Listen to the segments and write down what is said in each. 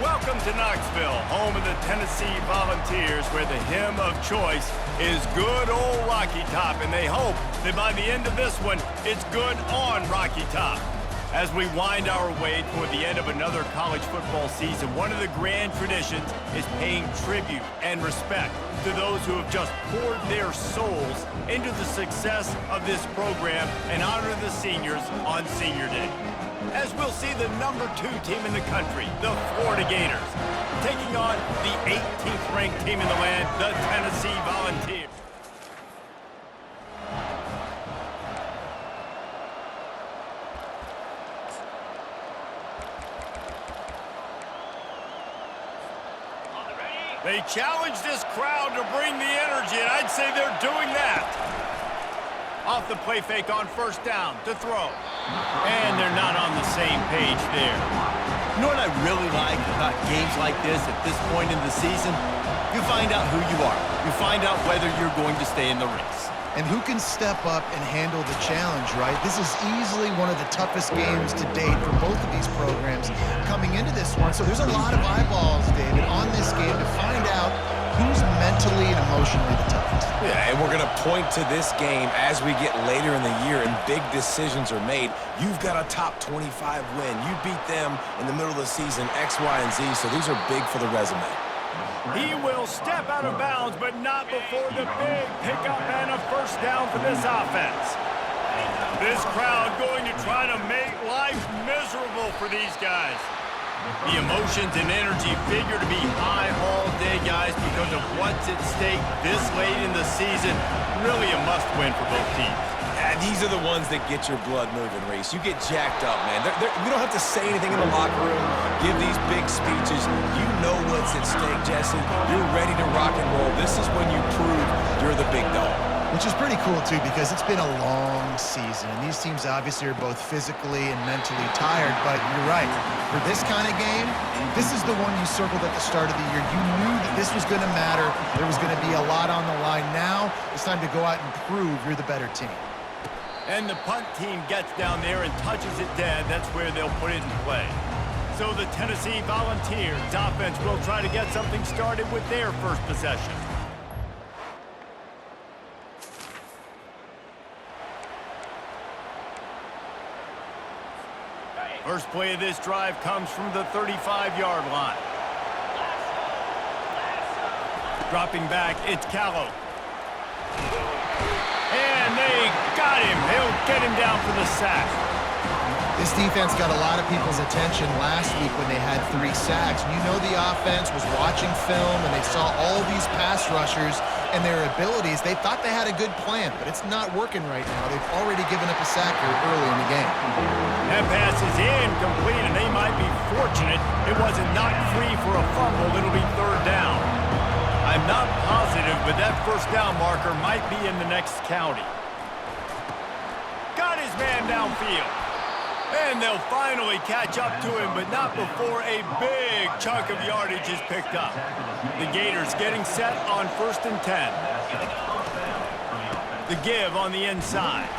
Welcome to Knoxville, home of the Tennessee Volunteers, where the hymn of choice is good old Rocky Top, and they hope that by the end of this one, it's good on Rocky Top. As we wind our way toward the end of another college football season, one of the grand traditions is paying tribute and respect to those who have just poured their souls into the success of this program and honor the seniors on Senior Day. As we'll see the number 2 team in the country, the Florida Gators, taking on the 18th ranked team in the land, the Tennessee Volunteers. They challenge this crowd to bring the energy, and I'd say they're doing that. Off the play fake on first down to throw. And they're not on the same page there. You know what I really like about games like this at this point in the season? You find out who you are. You find out whether you're going to stay in the race. And who can step up and handle the challenge, right? This is easily one of the toughest games to date for both of these programs coming into this one. So there's a lot of eyeballs, David, on this game to find out who's mentally and emotionally the toughest. Yeah, and we're going to point to this game as we get later in the year and big decisions are made. You've got a top 25 win. You beat them in the middle of the season, X, Y, and Z, so these are big for the resume. He will step out of bounds, but not before the big pickup and a first down for this offense. This crowd going to try to make life miserable for these guys. The emotions and energy figure to be high all day, guys, because of what's at stake this late in the season. Really a must-win for both teams. Yeah, these are the ones that get your blood moving, Reese. You get jacked up, man. We don't have to say anything in the locker room, give these big speeches. You know what's at stake, Jesse. You're ready to rock and roll. This is when you prove you're the big dog. Which is pretty cool, too, because it's been a long season. And these teams obviously are both physically and mentally tired, but you're right. For this kind of game, this is the one you circled at the start of the year. You knew that this was going to matter. There was going to be a lot on the line. Now it's time to go out and prove you're the better team. And the punt team gets down there and touches it dead. That's where they'll put it in play. So the Tennessee Volunteers offense will try to get something started with their first possession. First play of this drive comes from the 35-yard line. Dropping back, it's Callow. And they got him. They'll get him down for the sack. This defense got a lot of people's attention last week when they had 3 sacks. You know the offense was watching film, and they saw all these pass rushers and their abilities. They thought they had a good plan, but it's not working right now. They've already given up a sack here early in the game. That pass is incomplete, and they might be fortunate it wasn't knocked free for a fumble. It'll be third down. I'm not positive, but that first down marker might be in the next county. Got his man downfield. And they'll finally catch up to him, but not before a big chunk of yardage is picked up. The Gators getting set on 1st and 10. The give on the inside.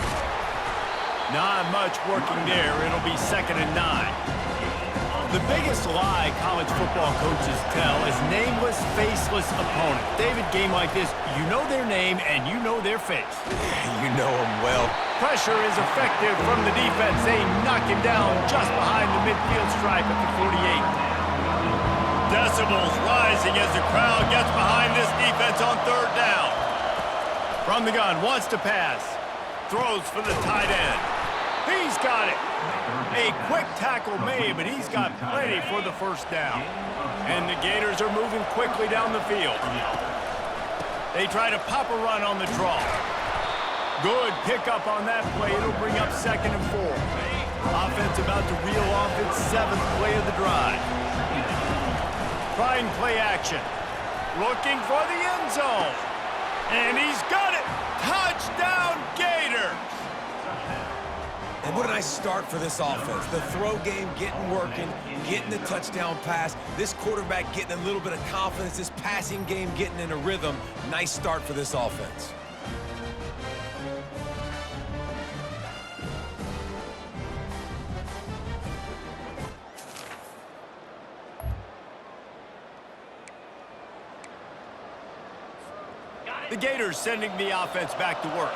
Not much working there. It'll be 2nd and 9. The biggest lie college football coaches tell is nameless, faceless opponent. David, game like this, you know their name and you know their face. You know them well. Pressure is effective from the defense. They knock him down just behind the midfield stripe at the 48. Decibels rising as the crowd gets behind this defense on 3rd down. From the gun, wants to pass. Throws for the tight end. He's got it. A quick tackle made, but he's got plenty for the first down. And the Gators are moving quickly down the field. They try to pop a run on the draw. Good pickup on that play. It'll bring up 2nd and 4. Offense about to reel off its 7th play of the drive. Trying play action. Looking for the end zone. And he's got it. Touchdown, Gators. And what a nice start for this offense. The throw game getting working, getting the touchdown pass. This quarterback getting a little bit of confidence. This passing game getting in a rhythm. Nice start for this offense. The Gators sending the offense back to work.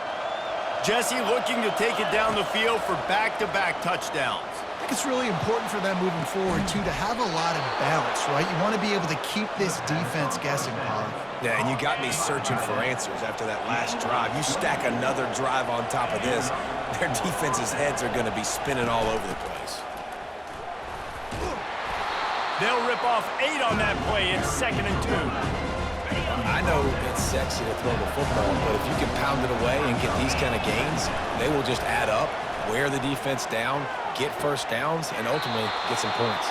Jesse looking to take it down the field for back-to-back touchdowns. I think it's really important for them moving forward, too, to have a lot of balance, right? You want to be able to keep this defense guessing, Bob. Yeah, and you got me searching for answers after that last drive. You stack another drive on top of this, their defense's heads are going to be spinning all over the place. They'll rip off 8 on that play. It's 2nd and 2. I know it's sexy to throw the football, but if you can pound it away and get these kind of gains, they will just add up, wear the defense down, get first downs, and ultimately get some points.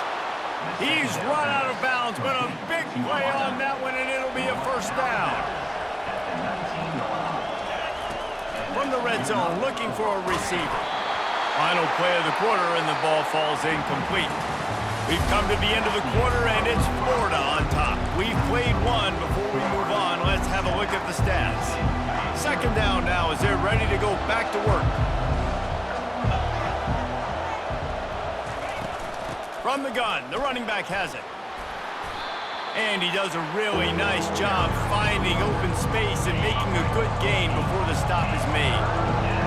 He's run out of bounds, but a big play on that one, and it'll be a first down. From the red zone, looking for a receiver. Final play of the quarter, and the ball falls incomplete. We've come to the end of the quarter, and it's Florida on top. We've played one. Before we move on, let's have a look at the stats. 2nd down now as they're ready to go back to work. From the gun, the running back has it. And he does a really nice job finding open space and making a good gain before the stop is made.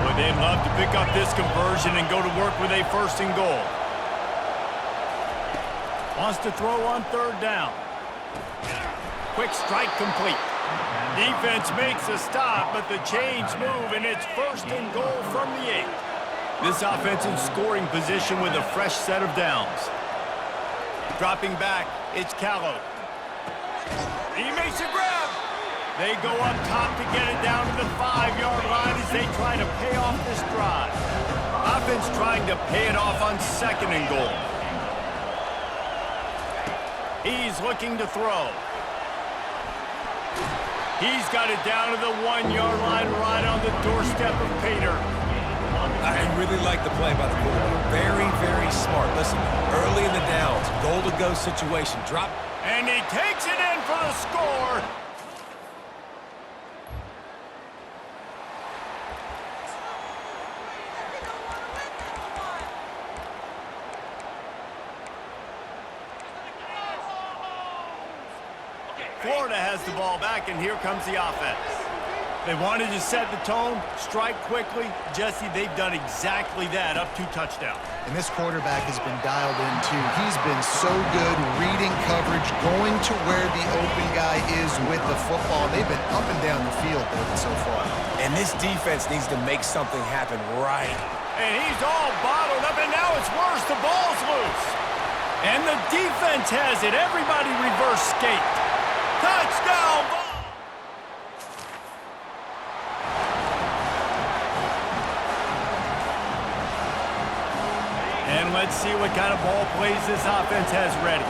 Boy, they'd love to pick up this conversion and go to work with a 1st and goal. Wants to throw on 3rd down. Quick strike complete. Defense makes a stop, but the chains move, and it's 1st and goal from the 8. This offense in scoring position with a fresh set of downs. Dropping back, it's Callow. He makes a grab. They go up top to get it down to the 5-yard line as they try to pay off this drive. Offense trying to pay it off on 2nd and goal. He's looking to throw. He's got it down to the 1-yard line right on the doorstep of Pater. I really like the play by the quarterback. Very, very smart. Listen, early in the downs, goal-to-go situation. Drop. And he takes it in for the score. Florida has the ball back, and here comes the offense. They wanted to set the tone, strike quickly. Jesse, they've done exactly that, up 2 touchdowns. And this quarterback has been dialed in, too. He's been so good reading coverage, going to where the open guy is with the football. They've been up and down the field, David, so far. And this defense needs to make something happen right. And he's all bottled up, and now it's worse. The ball's loose. And the defense has it. Everybody reverse skate. Touchdown! And let's see what kind of ball plays this offense has ready.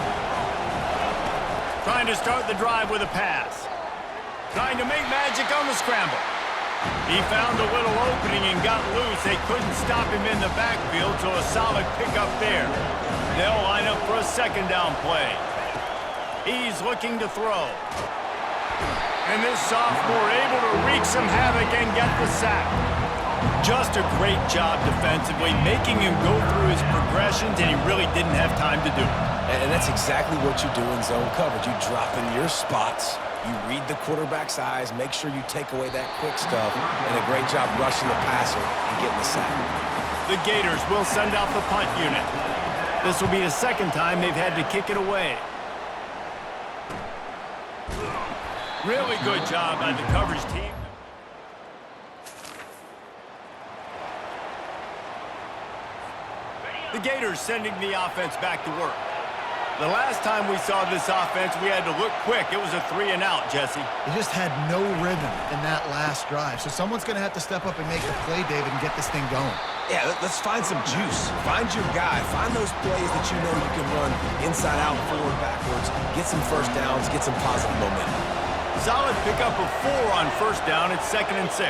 Trying to start the drive with a pass. Trying to make magic on the scramble. He found a little opening and got loose. They couldn't stop him in the backfield, so a solid pickup there. They'll line up for a 2nd down play. He's looking to throw. And this sophomore able to wreak some havoc and get the sack. Just a great job defensively, making him go through his progressions, and he really didn't have time to do it. And that's exactly what you do in zone coverage. You drop in your spots, you read the quarterback's eyes, make sure you take away that quick stuff, and a great job rushing the passer and getting the sack. The Gators will send out the punt unit. This will be the 2nd time they've had to kick it away. Really good job by the coverage team. The Gators sending the offense back to work. The last time we saw this offense, we had to look quick. It was a 3 and out, Jesse. They just had no rhythm in that last drive. So someone's going to have to step up and make the play, David, and get this thing going. Yeah, let's find some juice. Find your guy. Find those plays that you know you can run inside out, forward, backwards. Get some first downs. Get some positive momentum. Solid pickup of 4 on 1st down. It's 2nd and 6.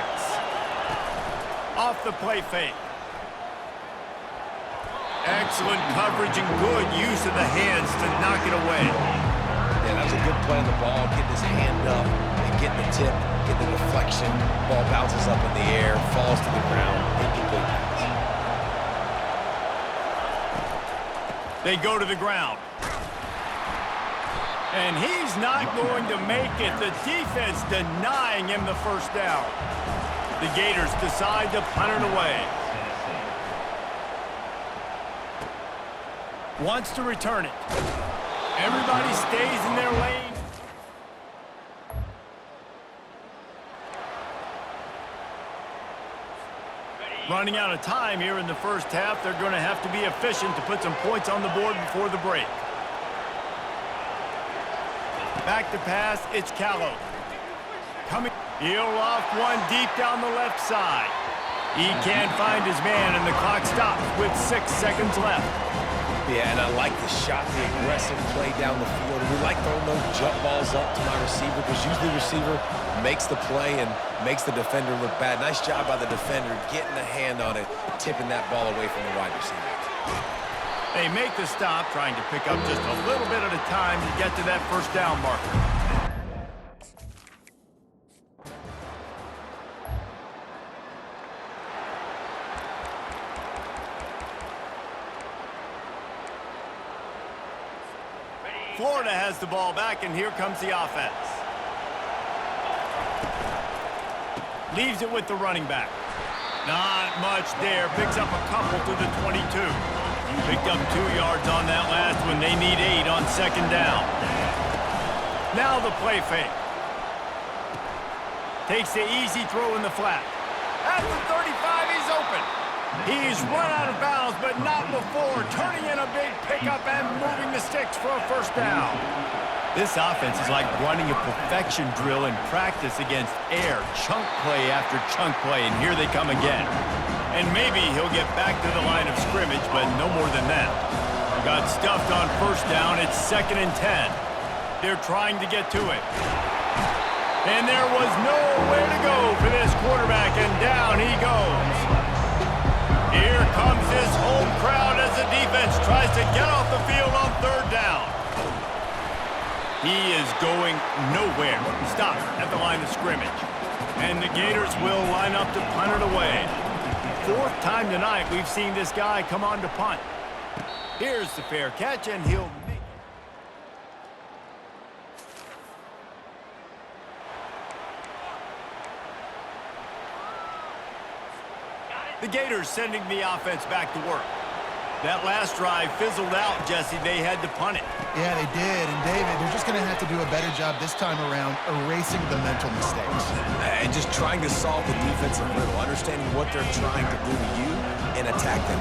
Off the play fake. Excellent coverage and good use of the hands to knock it away. Yeah, that was a good play on the ball, getting his hand up and getting the tip, getting the deflection. Ball bounces up in the air, falls to the ground, incomplete pass. They go to the ground. And he's not going to make it. The defense denying him the first down. The Gators decide to punt it away. Wants to return it. Everybody stays in their lane. Running out of time here in the first half. They're going to have to be efficient to put some points on the board before the break. Back to pass, it's Callow. Coming, he'll off one deep down the left side. He can't find his man, and the clock stops with 6 seconds left. Yeah, and I like the shot, the aggressive play down the field. We like throwing those jump balls up to my receiver because usually the receiver makes the play and makes the defender look bad. Nice job by the defender getting a hand on it, tipping that ball away from the wide receiver. They make the stop, trying to pick up just a little bit at a time to get to that first down marker. Florida has the ball back, and here comes the offense. Leaves it with the running back. Not much there. Picks up a couple to the 22. Picked up 2 yards on that last one. They need 8 on second down. Now the play fake. Takes the easy throw in the flat. At the 35, he's open. He's run out of bounds, but not before turning in a big pickup and moving the sticks for a first down. This offense is like running a perfection drill in practice against air, chunk play after chunk play, and here they come again. And maybe he'll get back to the line of scrimmage, but no more than that. Got stuffed on first down. It's 2nd and 10. They're trying to get to it. And there was nowhere to go for this quarterback, and down he goes. Here comes this home crowd as the defense tries to get off the field on third down. He is going nowhere. Stop at the line of scrimmage. And the Gators will line up to punt it away. 4th time tonight we've seen this guy come on to punt. Here's the fair catch, and he'll make it. The Gators sending the offense back to work. That last drive fizzled out, Jesse. They had to punt it. Yeah, they did. And, David, they're just going to have to do a better job this time around erasing the mental mistakes. And just trying to solve the defensive riddle, understanding what they're trying to do to you and attack them.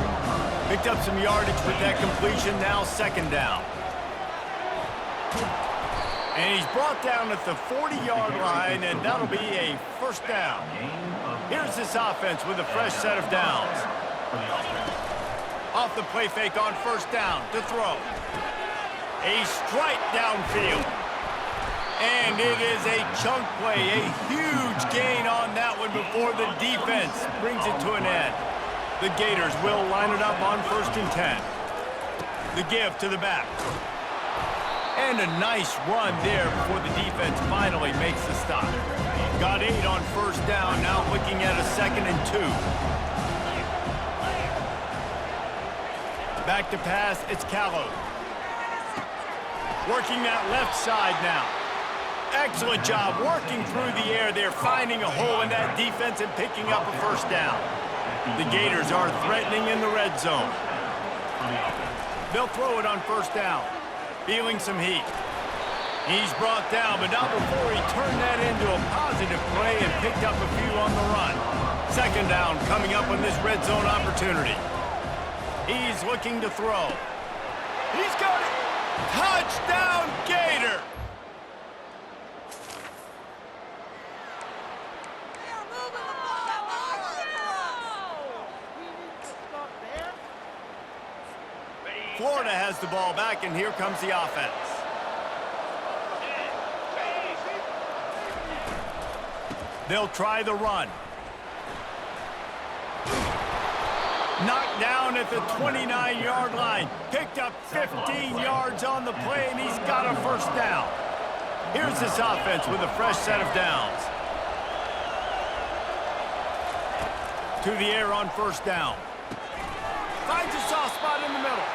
Picked up some yardage with that completion. Now 2nd down. And he's brought down at the 40-yard line, and that'll be a first down. Here's this offense with a fresh set of downs. Off the play fake on first down to throw. A strike downfield. And it is a chunk play, a huge gain on that one before the defense brings it to an end. The Gators will line it up on 1st and 10. The give to the back. And a nice run there before the defense finally makes the stop. Got 8 on first down, now looking at a 2nd and 2. Back to pass, it's Callow. Working that left side now. Excellent job working through the air there, finding a hole in that defense and picking up a first down. The Gators are threatening in the red zone. They'll throw it on first down. Feeling some heat. He's brought down, but not before he turned that into a positive play and picked up a few on the run. 2nd down coming up on this red zone opportunity. He's looking to throw. He's got it. Touchdown, Gator. Florida has the ball back, and here comes the offense. They'll try the run. Knocked down at the 29-yard line. Picked up 15 yards on the play, and he's got a first down. Here's this offense with a fresh set of downs. To the air on first down. Finds a soft spot in the middle.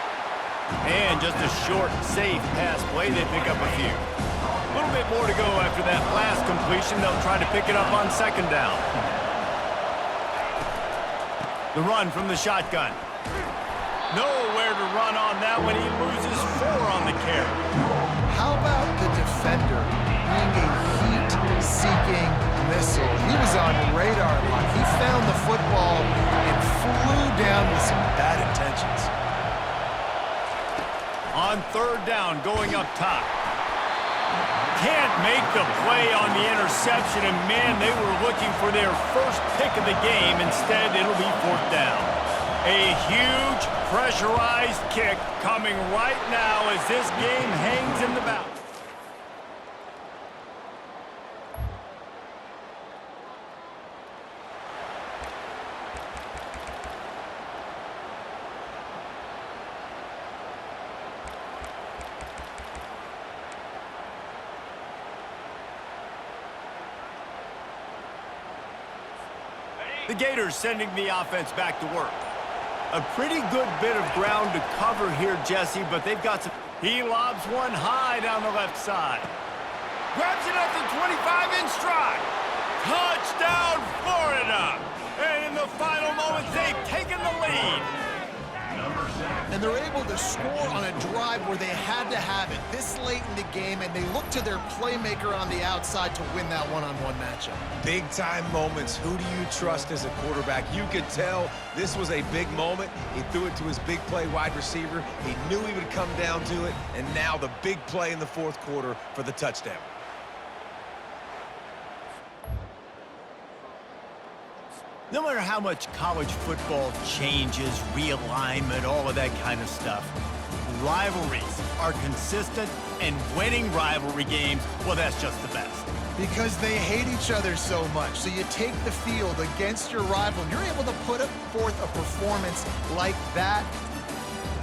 And just a short, safe pass play. They pick up a few. A little bit more to go after that last completion. They'll try to pick it up on second down. The run from the shotgun. Nowhere to run on that one. He loses 4 on the carry. How about the defender being a heat-seeking missile? He was on radar lock. He found the football and flew down with some bad intentions. On third down, going up top. Can't make the play on the interception, and man, they were looking for their first pick of the game. Instead, it'll be 4th down. A huge pressurized kick coming right now as this game hangs in the balance. The Gators sending the offense back to work. A pretty good bit of ground to cover here, Jesse, but they've got some... He lobs one high down the left side. Grabs it at the 25 in stride. Touchdown, Florida! And in the final moments, they've taken the lead. And they're able to score on a drive where they had to have it this late in the game, and they look to their playmaker on the outside to win that one-on-one matchup. Big-time moments. Who do you trust as a quarterback? You could tell this was a big moment. He threw it to his big play wide receiver. He knew he would come down to it, and now the big play in the 4th quarter for the touchdown. No matter how much college football changes, realignment, all of that kind of stuff, rivalries are consistent, and winning rivalry games, well, that's just the best. Because they hate each other so much. So you take the field against your rival, and you're able to put forth a performance like that.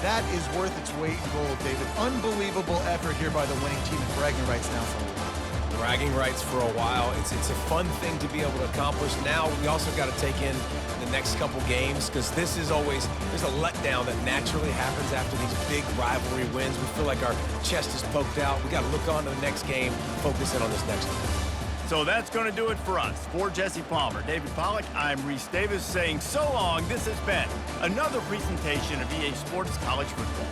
That is worth its weight in gold, David. Unbelievable effort here by the winning team, and bragging rights now for a while. Bragging rights for a while. It's a fun thing to be able to accomplish. Now we also got to take in the next couple games, because this is always, there's a letdown that naturally happens after these big rivalry wins. We feel like our chest is poked out. We got to look on to the next game, focus in on this next one. So that's going to do it for us. For Jesse Palmer, David Pollack, I'm Reese Davis saying so long. This has been another presentation of EA Sports College Football.